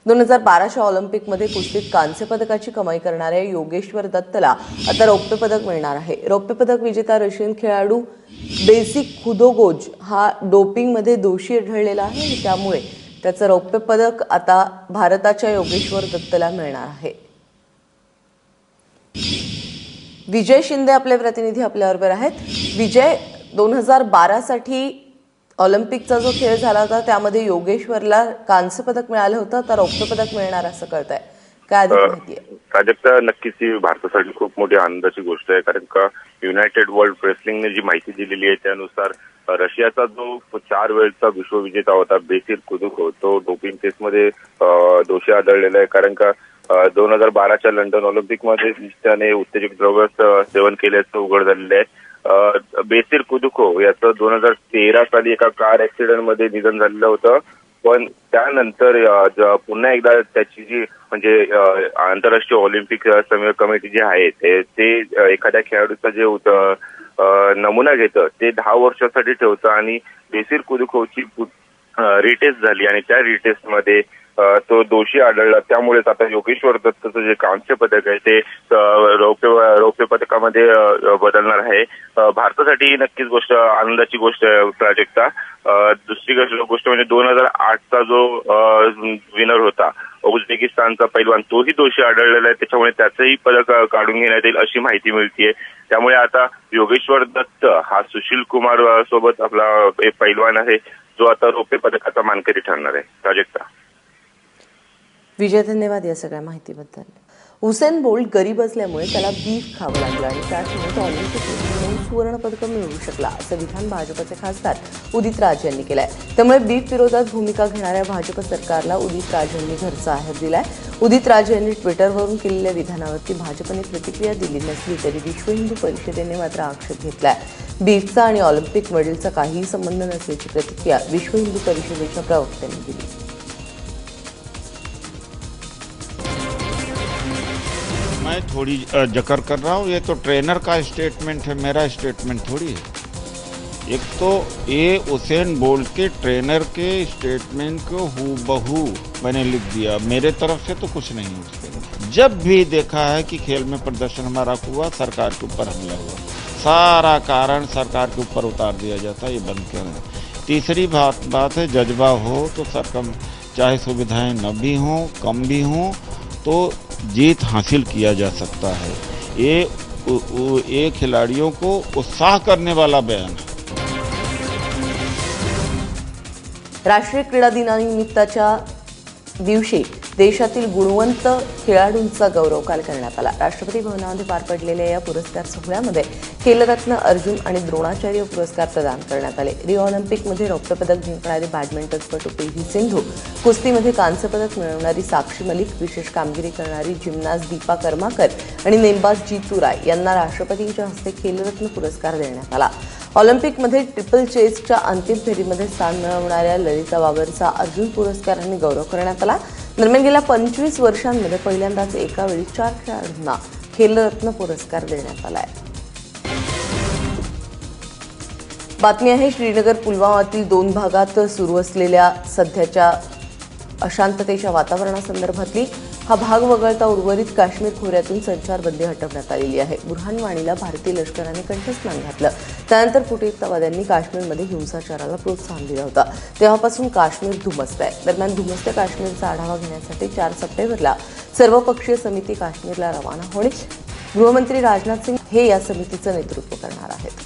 2012च्या ऑलिम्पिकमध्ये कुस्तीत कांस्य पदकाची कमाई करणाऱ्या योगेश्वर दत्तला आता रौप्य पदक मिळणार आहे। रौप्य पदक विजेता रशियन खेळाडू बेसिक खुदोगोज हा डोपिंगमध्ये दोषी आढळलेला आहे आणि त्यामुळे त्याचं रौप्य पदक आता भारताच्या योगेश्वर दत्तला मिळणार आहे। विजय शिंदे आपले प्रतिनिधी आपल्याबरोबर आहेत। विजय, 2012 साठी ऑलिम्पिकचा जो खेळ झाला होता त्यामध्ये योगेश्वरला कांस्य पदक मिळालं होतं, तर रौप्य पदक मिळणार असं कळतंय, काय अधिक माहिती आहे? प्राजक्ता, नक्कीच ही भारतासाठी खूप मोठी आनंदाची गोष्ट आहे, कारण का युनायटेड वर्ल्ड रेसलिंगने जी माहिती दिलेली आहे त्यानुसार रशियाचा जो 4 वेळचा विश्वविजेता होता बेसिल कुदुकोव, तो डोपिंग टेस्टमध्ये दोषी आढळलेला आहे। कारण का 2012च्या लंडन ऑलिम्पिकमध्ये त्याने उत्तेजक द्रव्य सेवन केल्याचं उघड झालेलं आहे। बेसिल कुदुकोव याचं 2013 साली एका कार ऍक्सिडेंटमध्ये निधन झालेलं होतं, पण त्यानंतर पुन्हा एकदा त्याची जी म्हणजे आंतरराष्ट्रीय ऑलिम्पिक कमिटी जी आहे ते एखाद्या खेळाडूचा जे नमुना घेतं ते 10 वर्षासाठी ठेवतं आणि बेसिल कुदुकोवची रिटेस्ट झाली आणि त्या रिटेस्टमध्ये तो दोषी आढळला। त्यामुळेच आता योगेश्वर दत्तचं जे कांस्य पदक आहे ते रौप्य पदकामध्ये बदलणार आहे। भारतासाठी नक्कीच गोष्ट आनंदाची गोष्ट आहे प्राजक्ता। दुसरी गोष्ट म्हणजे 2008चा जो विनर होता उझबेकिस्तानचा पैलवान, तोही दोषी आढळलेला आहे, त्याच्यामुळे त्याचंही पदक काढून घेण्यात येईल अशी माहिती मिळतीये। त्यामुळे आता योगेश्वर दत्त हा सुशील कुमार सोबत आपला एक पैलवान आहे जो आता रौप्य पदकाचा मानकरी ठरणार आहे। प्राजक्ता, विजय, धन्यवाद या सगळ्या माहितीबद्दल। हुसेन बोल्ट गरीब असल्यामुळे त्याला बीफ खावं लागलं आणि त्यामुळे तो ऑलिम्पिकमध्ये 9 सुवर्ण पदकं मिळवू शकला, असं विधान भाजपचे खासदार उदित राज यांनी केलंय। त्यामुळे बीफ विरोधात भूमिका घेणाऱ्या भाजप सरकारला उदित राज यांनी घरचा आहेर दिलाय। उदित राज यांनी ट्विटरवरून केलेल्या विधानावरती भाजपने प्रतिक्रिया दिली नसली तरी विश्व हिंदू परिषदेने मात्र आक्षेप घेतलाय। बीफचा आणि ऑलिम्पिक मेडलचा काहीही संबंध नसल्याची प्रतिक्रिया विश्व हिंदू परिषदेच्या प्रवक्त्यांनी दिली। मैं थोड़ी जकर कर रहा हूँ, ये तो ट्रेनर का स्टेटमेंट है, मेरा स्टेटमेंट थोड़ी है। एक तो ये हुसैन बोल्ट के ट्रेनर के स्टेटमेंट को हूबहू मैंने लिख दिया, मेरे तरफ से तो कुछ नहीं है उसके। जब भी देखा है कि खेल में प्रदर्शन हमारा हुआ, सरकार के ऊपर हमला हुआ, सारा कारण सरकार के ऊपर उतार दिया जाता है, ये बंद करें। तीसरी बात है, जज्बा हो तो सरकार चाहे सुविधाएं न भी हों, कम भी हों, तो जीत हासिल किया जा सकता है। ये खिलाड़ियों को उत्साह करने वाला बयान है। राष्ट्रीय क्रीडा दिनानिमित्ताच्या दिवशी देशातील गुणवंत खेळाडूंचा गौरव काल करण्यात आला। राष्ट्रपती भवनामध्ये पार पडलेल्या या पुरस्कार सोहळ्यामध्ये खेलरत्न अर्जुन आणि द्रोणाचार्य पुरस्कार प्रदान करण्यात आले। रिओ ऑलिम्पिकमध्ये रौप्य पदक जिंकणारी बॅडमिंटनपटू पी.व्ही. सिंधू, कुस्तीमध्ये कांस्य पदक मिळवणारी साक्षी मलिक, विशेष कामगिरी करणारी जिमनास्ट दीपा कर्माकर आणि नेमबाज जीतू राय यांना राष्ट्रपतींच्या हस्ते खेलरत्न पुरस्कार देण्यात आला। ऑलिम्पिकमध्ये ट्रिपल चेसच्या अंतिम फेरीमध्ये स्थान मिळवणाऱ्या ललिता बाबरचा अर्जुन पुरस्काराने गौरव करण्यात आला। दरम्यान गेल्या 25 वर्षांमध्ये पहिल्यांदाच एका वेळी 4 खेळाडूंना खेलरत्न पुरस्कार देण्यात आलाय। बातमी आहे श्रीनगर पुलवामातील 2 भागात सुरू असलेल्या सध्याच्या अशांततेच्या वातावरणासंदर्भातली। हा भाग वगळता उर्वरित काश्मीर खोऱ्यातून संचारबंदी हटवण्यात आलेली आहे। बुरहान वाणीला भारतीय लष्कराने कंठस्नान घातलं, त्यानंतर फुटीरतावाद्यांनी काश्मीरमध्ये हिंसाचाराला प्रोत्साहन दिलं होतं, तेव्हापासून काश्मीर धुमसत आहे। दरम्यान धुमसत्या काश्मीरचा आढावा घेण्यासाठी 4 सप्टेंबरला सर्वपक्षीय समिती काश्मीरला रवाना होईल। गृहमंत्री राजनाथ सिंह हे या समितीचं नेतृत्व करणार आहेत।